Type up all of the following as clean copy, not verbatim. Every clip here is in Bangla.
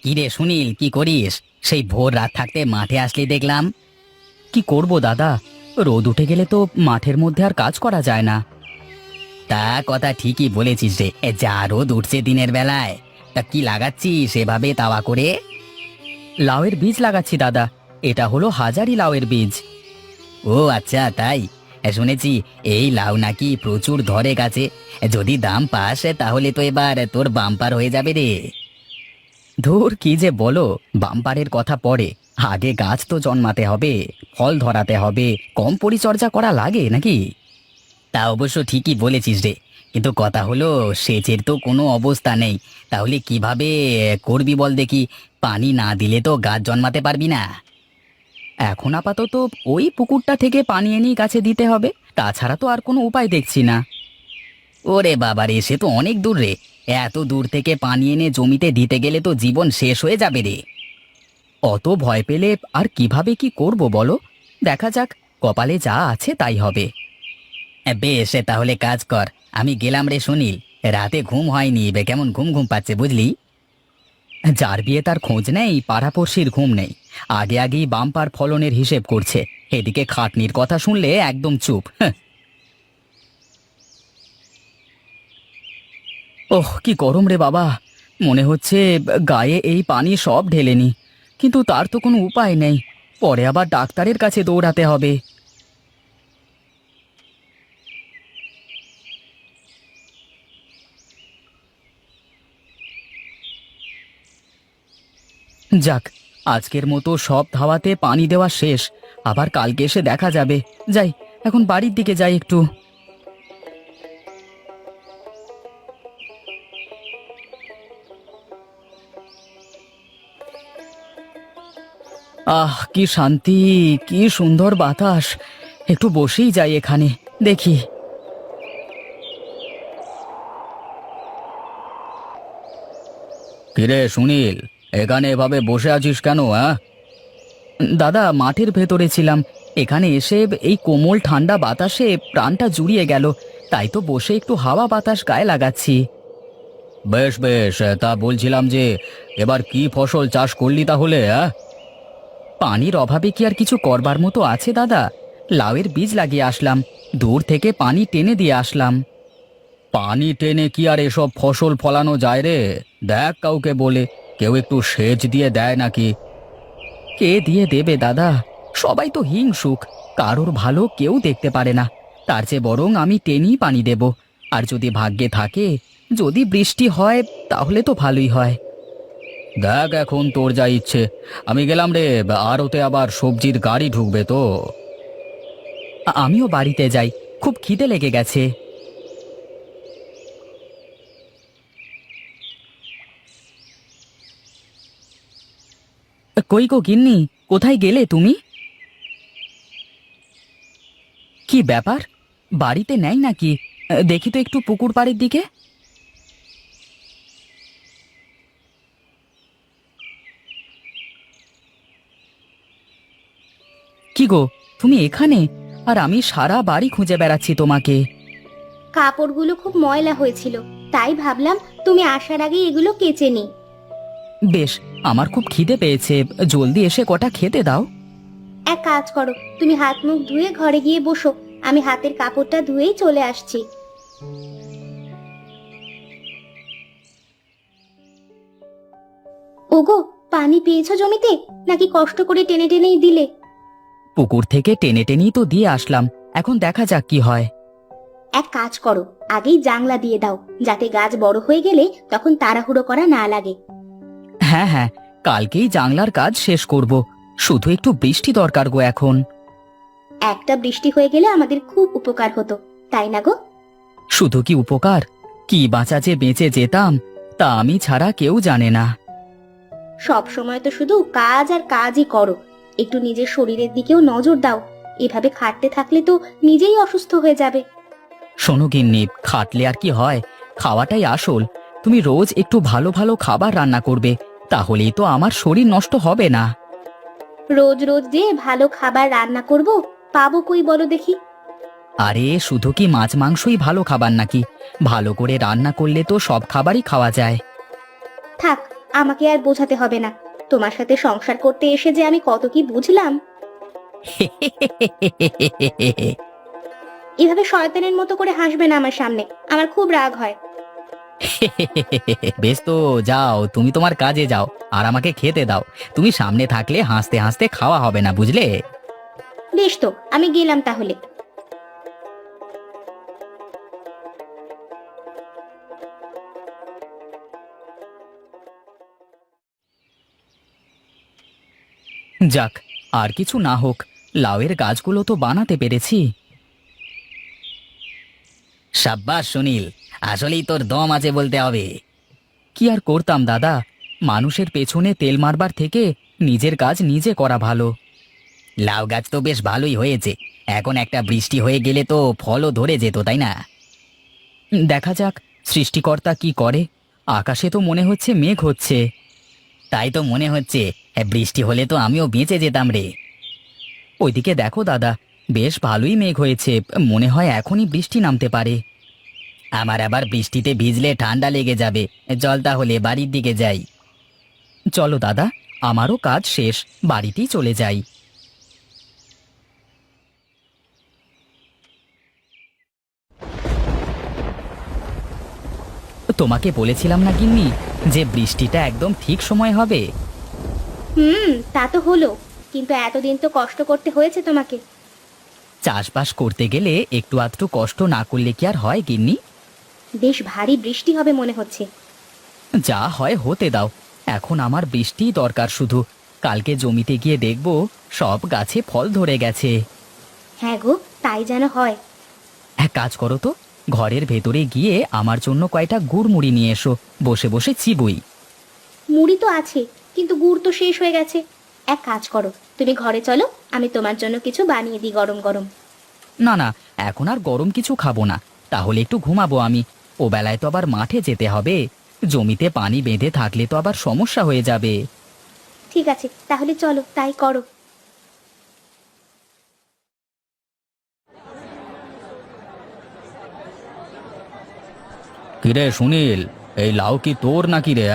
কি রে সুনীল, কি করিস? সেই ভোর রাত থাকতে মাঠে আসলি দেখলাম। কি করব দাদা, রোদ উঠে গেলে তো মাঠের মধ্যে আর কাজ করা যায় না। তা কথা ঠিকই বলেছিস রে, যা রোদ উঠছে দিনের বেলায়। তা কি লাগাচ্ছিস সেভাবে তাওয়া করে? লাউয়ের বীজ লাগাচ্ছি দাদা। এটা হলো হাজারি লাউয়ের বীজ। ও আচ্ছা, তাই? শুনেছি এই লাউ নাকি প্রচুর ধরে গাছে। যদি দাম পাস তাহলে তো এবার তোর বাম্পার হয়ে যাবে রে। ধুর, কি যে বলো, বাম্পারের কথা পড়ে। আগে গাছ তো জন্মাতে হবে, ফল ধরাতে হবে, কম পরিচর্যা করা লাগে নাকি? তা অবশ্য ঠিকই বলেছিস রে, কিন্তু কথা হলো সেচের তো কোনো অবস্থা নেই। তাহলে কিভাবে করবি বল দেখি? পানি না দিলে তো গাছ জন্মাতে পারবি না। এখন আপাতত ওই পুকুরটা থেকে পানি এনেই গাছে দিতে হবে, তাছাড়া তো আর কোনো উপায় দেখছি না। ওরে বাবা রে, সে তো অনেক দূর রে। এত দূর থেকে পানি এনে জমিতে দিতে গেলে তো জীবন শেষ হয়ে যাবে রে। অত ভয় পেলে আর কিভাবে কি করব বলো? দেখা যাক, কপালে যা আছে তাই হবে। বেশ, তাহলে কাজ কর। আমি গেলাম রে সুনীল। রাতে ঘুম হয়নি, কেমন ঘুম ঘুম পাচ্ছে বুঝলি। যার বিয়ে তার খোঁজ নেই, পাড়াপড়শির ঘুম নেই। আগে আগেই বাম্পার ফলনের হিসেব করছে, এদিকে খাটনির কথা শুনলে একদম চুপ। হ্যাঁ। ওহ, কি গরম রে বাবা! মনে হচ্ছে গায়ে এই পানি সব ঢেলে নি। কিন্তু তার তো কোনো উপায় নেই, পরে আবার ডাক্তারের কাছে দৌড়াতে হবে। যাক, আজকের মতো সব ধাওয়াতে পানি দেওয়া শেষ। আবার কালকে এসে দেখা যাবে। যাই, এখন বাড়ির দিকে যাই একটু। আহ, কি শান্তি! কি সুন্দর বাতাস! একটু বসেই যাই এখানে, দেখি। কিরে সুনীল, এখানে এভাবে বসে আছিস কেন? দাদা, মাঠের ভেতরে ছিলাম। এখানে এসে এই কোমল ঠান্ডা বাতাসে প্রাণটা জুড়িয়ে গেল। তাই তো বসে একটু হাওয়া বাতাস গায়ে লাগাচ্ছি। বেশ বেশ, তা বলছিলাম যে এবার কি ফসল চাষ করলি তাহলে? পানির অভাবে কি আর কিছু করবার মতো আছে দাদা? লাউয়ের বীজ লাগিয়ে আসলাম, দূর থেকে পানি টেনে দিয়ে আসলাম। পানি টেনে কি আর এসব ফসল ফলানো যায় রে? দেখ কাউকে বলে, কেউ একটু সেচ দিয়ে দেয় নাকি। কে দিয়ে দেবে দাদা? সবাই তো হিংসুক, কারোর ভালো কেউ দেখতে পারে না। তার চেয়ে বরং আমি টেনেই পানি দেব। আর যদি ভাগ্যে থাকে, যদি বৃষ্টি হয়, তাহলে তো ভালোই হয়। দেখ, এখন তোর যা ইচ্ছে। আমি গেলাম রে, আর ওতে আবার সবজির গাড়ি ঢুকবে তো। আমিও বাড়িতে যাই, খুব খিদে লেগে গেছে। কই গো গিন্নি, কোথায় গেলে তুমি? কি ব্যাপার, বাড়িতে নেই নাকি? দেখি তো একটু পুকুর পাড়ের দিকে। কি গো, তুমি এখানে? আর আমি সারা বাড়ি খুঁজে বেড়াচ্ছি তোমাকে। কাপড়গুলো খুব ময়লা হয়েছিল, তাই ভাবলাম তুমি আসার আগে এগুলো কেচে নি। বেশ, আমার খুব খিদে পেয়েছে, জলদি এসে কটা খেতে দাও। এক কাজ করো, তুমি হাত মুখ ধুয়ে ঘরে গিয়ে বসো, আমি হাতের কাপড়টা ধুয়েই চলে আসছি। ওগো, পানি পেয়েছো জমিতে, নাকি কষ্ট করে টেনে টেনেই দিলে? পুকুর থেকে টেনে টেনেই তো দিয়ে আসলাম, এখন দেখা যাক কি হয়। এক কাজ করো, আগেই জাংলা দিয়ে দাও, যাতে গাছ বড় হয়ে গেলে তখন তাড়াহুড়ো করা না লাগে। হ্যাঁ হ্যাঁ, কালকেই জানলার কাজ শেষ করব। শুধু একটু বৃষ্টি দরকার গো এখন। একটা বৃষ্টি হয়ে গেলে আমাদের খুব উপকার হতো, তাই না গো? শুধু কি উপকার, কি বাঁচা যে বেঁচে যেতাম, তা আমি ছাড়া কেউ জানে না। সব সময় তো শুধু কাজ আর কাজই করো, একটু নিজের শরীরের দিকেও নজর দাও। এভাবে খাটতে থাকলে তো নিজেই অসুস্থ হয়ে যাবে। শোনো গিন্নি, খাটলে আর কি হয়, খাওয়াটাই আসল। তুমি রোজ একটু ভালো ভালো খাবার রান্না করবে, তাহলেই তো আমার শরীর নষ্ট হবে না। রোজ রোজ যে ভালো খাবার রান্না করব, পাবো কই বলো দেখি? আরে, শুধু কি মাছ মাংসই ভালো খাবার নাকি? ভালো করে রান্না করলে তো সব খাবারই খাওয়া যায়। থাক, আমাকে আর বোঝাতে হবে না। তোমার সাথে সংসার করতে এসে যে আমি কত কি বুঝলাম। এভাবে শয়তানের মতো করে হাসবে না আমার সামনে, আমার খুব রাগ হয়। বেশ তো, যাও তুমি তোমার কাজে যাও, আর আমাকে খেতে দাও। তুমি সামনে থাকলে হাসতে হাসতে খাওয়া হবে না, বুঝলে? বেশ তো, আমি গেলাম তাহলে। যাক, আর কিছু না হোক, লাউয়ের গাছগুলো তো বানাতে পেরেছি। সাব্বাস সুনীল, আসলেই তোর দম আছে বলতে হবে। কি আর করতাম দাদা, মানুষের পেছনে তেল মারবার থেকে নিজের কাজ নিজে করা ভালো। লাউ গাছ তো বেশ ভালোই হয়েছে, এখন একটা বৃষ্টি হয়ে গেলে তো ফলও ধরে যেত, তাই না? দেখা যাক সৃষ্টিকর্তা কি করে। আকাশে তো মনে হচ্ছে মেঘ হচ্ছে। তাই তো মনে হচ্ছে, বৃষ্টি হলে তো আমিও বেঁচে যেতাম রে। ওইদিকে দেখো দাদা, বেশ ভালোই মেঘ হয়েছে, মনে হয় এখনই বৃষ্টি নামতে পারে। আমার আবার বৃষ্টিতে ভিজলে ঠান্ডা লেগে যাবে। চল তাহলে বাড়ির দিকে যাই। চলো দাদা, আমারও কাজ শেষ, বাড়িতেই চলে যাই। তোমাকে বলেছিলাম না গিন্নি, যে বৃষ্টিটা একদম ঠিক সময় হবে। তা তো হলো, কিন্তু এতদিন তো কষ্ট করতে হয়েছে তোমাকে। চাষবাস করতে গেলে একটু আধটু কষ্ট না করলে কি আর হয় গিন্নি? বেশ ভারী বৃষ্টি হবে মনে হচ্ছে। যা হয় হতে দাও, এখন আমার বৃষ্টিই দরকার শুধু। কালকে জমিতে গিয়ে দেখব সব গাছে ফল ধরে গেছে। হ্যাঁ গো, তাই যেন হয়। এক কাজ করো তো, ঘরের ভেতরে গিয়ে আমার জন্য কয়টা গুড় মুড়ি নিয়ে এসো, বসে বসে চিবুই। মুড়ি তো আছে, কিন্তু গুড় তো শেষ হয়ে গেছে। এক কাজ করো, তুমি ঘরে চলো, আমি তোমার জন্য কিছু বানিয়ে দিই গরম গরম। না না, এখন আর গরম কিছু খাবো না, তাহলে একটু ঘুমাবো আমি। ও বেলায় তো আবার মাঠে যেতে হবে, জমিতে পানি বেঁধে থাকলে তো আবার সমস্যা হয়ে যাবে। ঠিক আছে, তাহলে চলো তাই করো। কিরে সুনীল, এই লাউ কি তোর নাকি রে?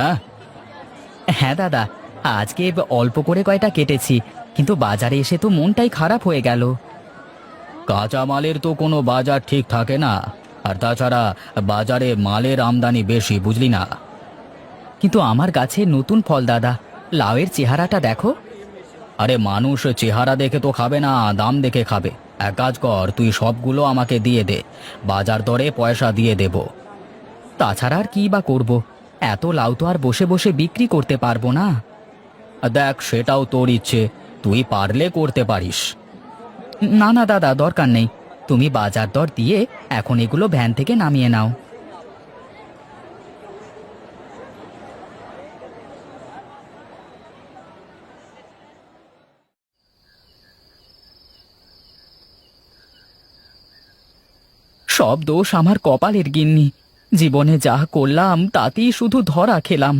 হ্যাঁ দাদা, আজকে অল্প করে কয়টা কেটেছি, কিন্তু বাজারে এসে তো মনটাই খারাপ হয়ে গেল। কাঁচা মালের তো কোনো বাজার ঠিক থাকে না, আর তাছাড়া বাজারে মালের আমদানি বেশি, বুঝলি না? কিন্তু আমার গাছে নতুন ফল দাদা, লাউয়ের চেহারাটা দেখো। আরে মানুষ চেহারা দেখে তো খাবে না, দাম দেখে খাবে। এক কাজ কর, তুই সবগুলো আমাকে দিয়ে দে, বাজার দরে পয়সা দিয়ে দেব। তাছাড়া আর কি বা করব, এত লাউ তো আর বসে বসে বিক্রি করতে পারবো না। দেখ, সেটাও তোর ইচ্ছে, তুই পারলে করতে পারিস। না না দাদা, দরকার নেই, তুমি বাজার দর দিয়ে এখন এগুলো ভ্যান থেকে নামিয়ে নাও। সব দোষ আমার কপালের গিন্নি, জীবনে যা করলাম তাতেই শুধু ধরা খেলাম।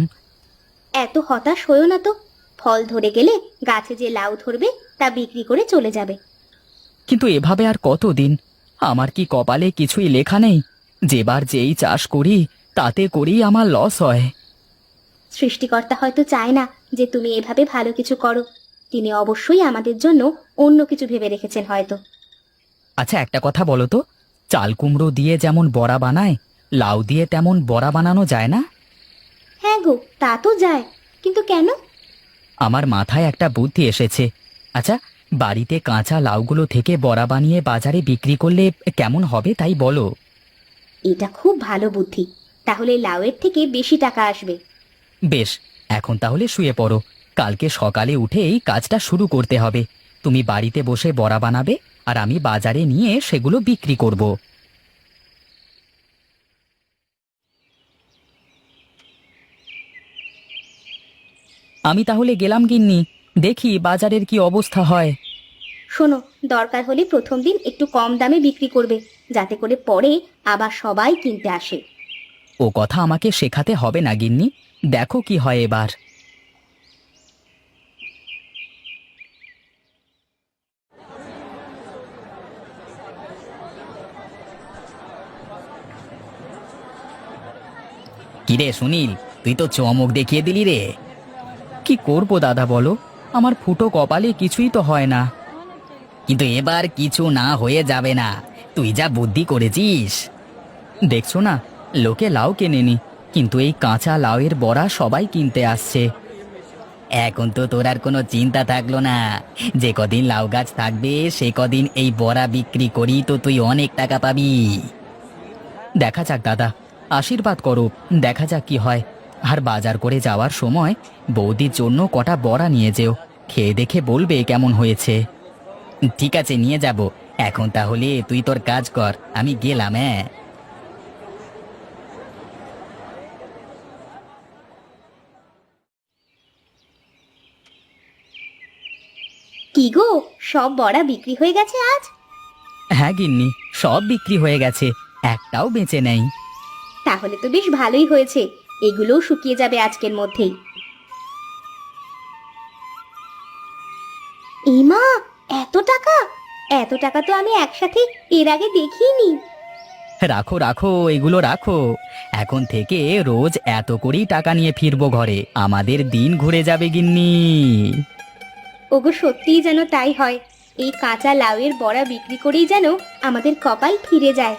এত হতাশ হয়েও না তো, ফল ধরে গেলে গাছে যে লাউ ধরবে তা বিক্রি করে চলে যাবে। কিন্তু এভাবে আর কতদিন? আমার কি কপালে কিছুই লেখা নেই? যেবার যেই চাষ করি তাতে করেই আমার লস হয়। সৃষ্টিকর্তা হয়তো চায় না যে তুমি এভাবে ভালো কিছু করো। তিনি অবশ্যই আমাদের জন্য অন্য কিছু ভেবে রেখেছেন হয়তো। আচ্ছা একটা কথা বলো তো, চাল কুমড়ো দিয়ে যেমন বড়া বানায়, লাউ দিয়ে তেমন বড়া বানানো যায় না? হ্যাঁ গো, তা তো যায়, কিন্তু কেন? আমার মাথায় একটা বুদ্ধি এসেছে। আচ্ছা, বাড়িতে কাঁচা লাউগুলো থেকে বড়া বানিয়ে বাজারে বিক্রি করলে কেমন হবে তাই বলো। এটা খুব ভালো বুদ্ধি, তাহলে লাউয়ের থেকে বেশি টাকা আসবে। বেশ, এখন তাহলে শুয়ে পড়ো, কালকে সকালে উঠেই কাজটা শুরু করতে হবে। তুমি বাড়িতে বসে বড়া বানাবে, আর আমি বাজারে নিয়ে সেগুলো বিক্রি করব। আমি তাহলে গেলাম গিন্নি, দেখি বাজারের কি অবস্থা হয়। শোনো, দরকার হলে প্রথম দিন একটু কম দামে বিক্রি করবে, যাতে করে পরে আবার সবাই কিনতে আসে। ও কথা আমাকে শেখাতে হবে না গিন্নি, দেখো কি হয় এবার। কিরে সুনীল, তুই তো চমক দেখিয়ে দিলি রে। কি করব দাদা বলো, আমার ফুটো কপালে কিছুই তো হয় না। কিন্তু এবার কিছু না হয়ে যাবে না, তুই যা বুদ্ধি করেছিস। দেখছো না, লোকে লাউ কেনেনি, কিন্তু এই কাঁচা লাউয়ের বড়া সবাই কিনতে আসছে। এখন তো তোর আর কোনো চিন্তা থাকলো না। যে কদিন লাউ গাছ থাকবে সে কদিন এই বড়া বিক্রি করি তো তুই অনেক টাকা পাবি। দেখা যাক দাদা, আশীর্বাদ করো, দেখা যাক কি হয়। আর বাজার করে যাওয়ার সময় বৌদির জন্য কটা বড়া নিয়ে যেও, খেয়ে দেখে বলবে কেমন হয়েছে। ঠিক আছে, নিয়ে যাব। এখন তাহলে তুই তোর কাজ কর, আমি গেলাম। হ্যাঁ। কি গো, সব বড়া বিক্রি হয়ে গেছে আজ? হ্যাঁ গিন্নি, সব বিক্রি হয়ে গেছে, একটাও বেঁচে নেই। তাহলে তো বেশ ভালোই হয়েছে, এগুলোও শুকিয়ে যাবে আজকের মধ্যেই। মা, এত টাকা! এত টাকা তো আমি একসাথে এর আগে দেখিনি। রাখো রাখো, এগুলো রাখো। এখন থেকে রোজ এত করেই টাকা নিয়ে ফিরবো ঘরে, আমাদের দিন ঘুরে যাবে গিন্নি। ওগো, সত্যিই যেন তাই হয়। এই কাঁচা লাউয়ের বড়া বিক্রি করেই যেন আমাদের কপাল ফিরে যায়।